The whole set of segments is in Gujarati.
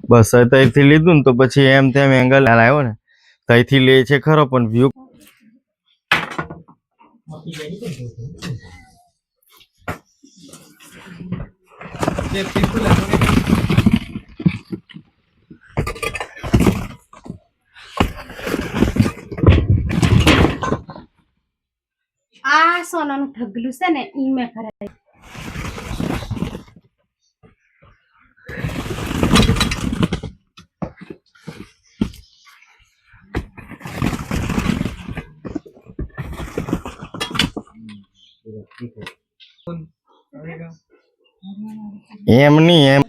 બસ ત્યાંથી લીધું ને તો પછી એમ તેમ એંગલ આવ્યો ને ત્યાંથી લે છે ખરો, પણ વ્યૂ આ સોનાનું ઢગલું છે ને ઈ મેં કરાય. એમ નહીં એમ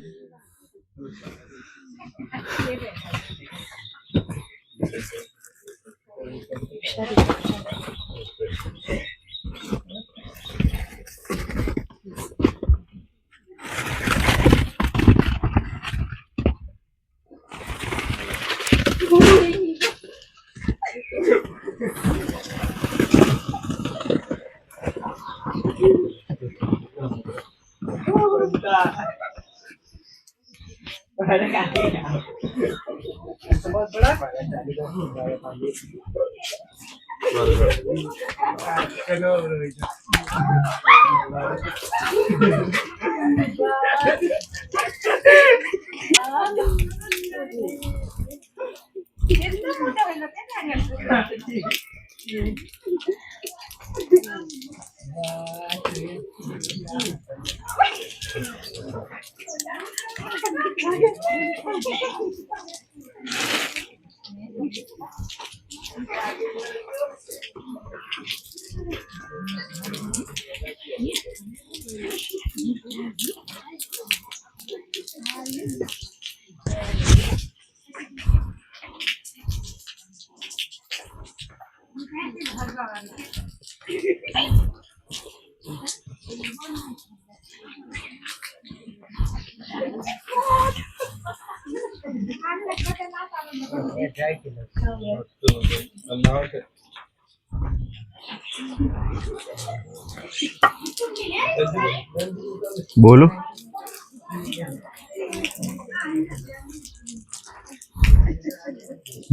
બોલું.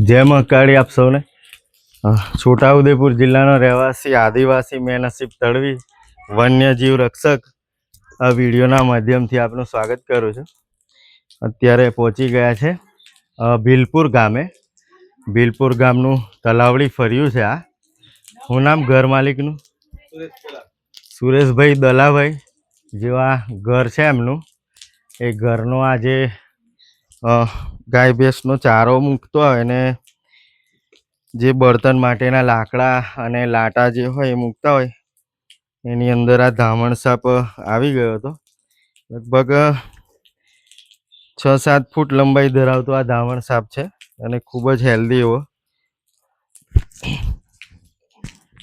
જય મહાકાળી આપ સૌને. છોટાઉદેપુર જિલ્લાનો રહેવાસી આદિવાસી મેનસીબ તડવી વન્યજીવ રક્ષક આ વિડીયોના માધ્યમથી આપનું સ્વાગત કરું છું. અત્યારે પહોંચી ગયા છે ભીલપુર ગામે. ભીલપુર ગામનું તલાવડી ફર્યું છે. આ શું નામ ઘર માલિકનું? સુરેશભાઈ દલાભાઈ જેવા ઘર છે એમનું. એ ઘરનો આ જે ગાય ભેંસનો ચારો મૂકતો હોય ને જે બળતણ માટેના લાકડા અને લાટા જે હોય એ મૂકતા હોય એની અંદર આ ધામણ સાપ આવી ગયો હતો. લગભગ 6-7 ફૂટ લંબાઈ ધરાવતો આ ધામણ સાપ છે અને ખૂબ જ હેલ્ધી એવો.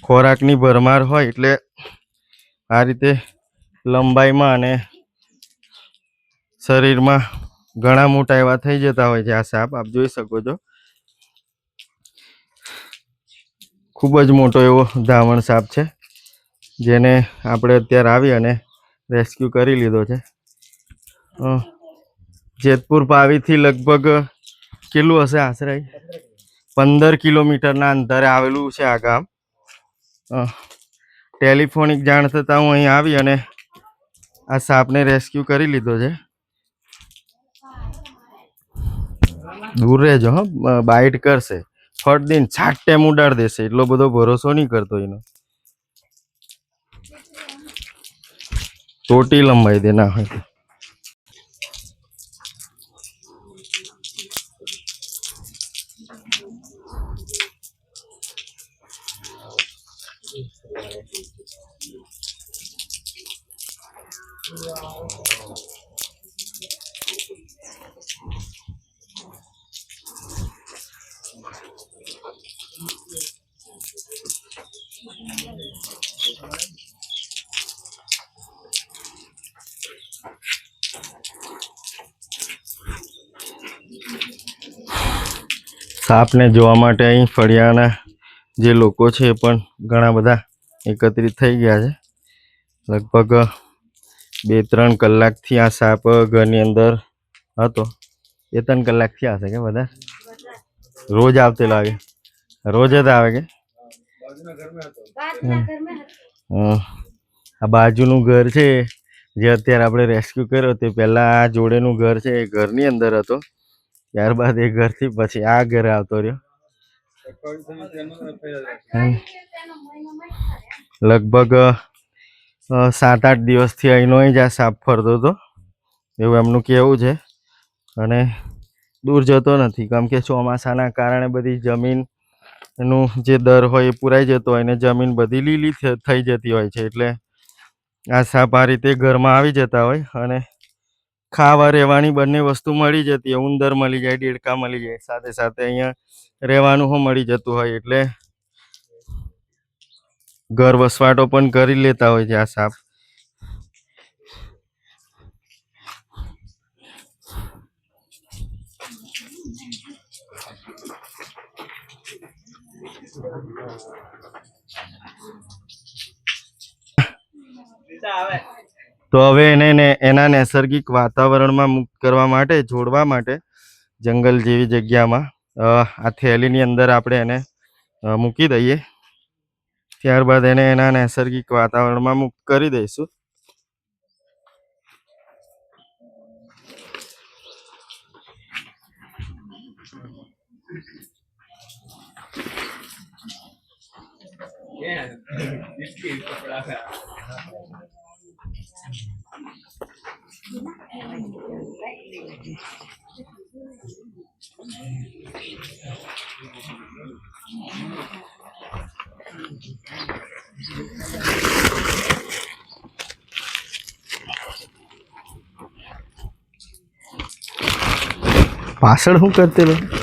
ખોરાકની ભરમાર હોય એટલે આ રીતે લંબાઈમાં અને શરીરમાં ઘણા મોટા એવા થઈ જતા હોય છે આ સાપ. આપ જોઈ શકો છો ખૂબ જ મોટો એવો ધામણ સાપ છે જેને આપણે અત્યારે આવી અને રેસ્ક્યુ કરી લીધો છે. જેતપુર પાવીથી લગભગ કેટલું હશે આશરે 15 કિલોમીટરના અંતરે આવેલું છે આ ગામ. ટેલિફોનિક જાણ થતાં હું અહીં આવી અને આ સાપને રેસ્ક્યુ કરી લીધો છે. દૂર રહેજો હા, બાઇટ કરશે ફટ દઈને છાટ ટેમ ઉડાડ દેશે. એટલો બધો ભરોસો નહીં કરતો એનો. ટોટી લંબાઈ દે ના હોય. સાપને જોવા માટે અહીં ફળિયાના જે લોકો છે એ પણ ઘણા બધા એકત્રિત થઈ ગયા છે. લગભગ 2-3 કલાકથી આ સાપ ઘરની અંદર હતો એ 3 કલાક થયા હશે કે બધા રોજ આવતે લાગે રોજ જ આવે કે આ બાજુનું ઘર છે જે અત્યારે આપણે રેસ્ક્યુ કર્યો તે પહેલા આ જોડેનું ઘર છે એ ઘરની અંદર હતો ત્યારબાદ એ ઘરથી પછી આ ઘરે આવતો રહ્યો લગભગ 7-8 દિવસથી અહીંનો જ આ સાપ ફરતો હતો એવું એમનું કહેવું છે અને દૂર જતો નથી કેમ કે ચોમાસાના કારણે બધી જમીનનું જે દર હોય એ પુરાઈ જતો હોય ને જમીન બધી લીલી થઈ જતી હોય છે એટલે આ સાપ આ રીતે ઘરમાં આવી જતા હોય અને ખાવા રહેવાની બંને વસ્તુ મળી જતી હોય ઉંદર મળી જાય દેડકા મળી જાય સાથે સાથે અહીંયા રહેવાનું મળી જતું હોય એટલે ઘર વસવાટો પણ કરી લેતા હોય છે આ સાપ તો હવે એને એના નૈસર્ગિક વાતાવરણમાં મુક્ત કરવા માટે છોડવા માટે જંગલ જેવી જગ્યામાં આ થેલીની અંદર આપણે એને મૂકી દઈએ ત્યારબાદ એને એના નૈસર્ગિક વાતાવરણમાં મુક્ત કરી દઈશું પાછળ શું કરતે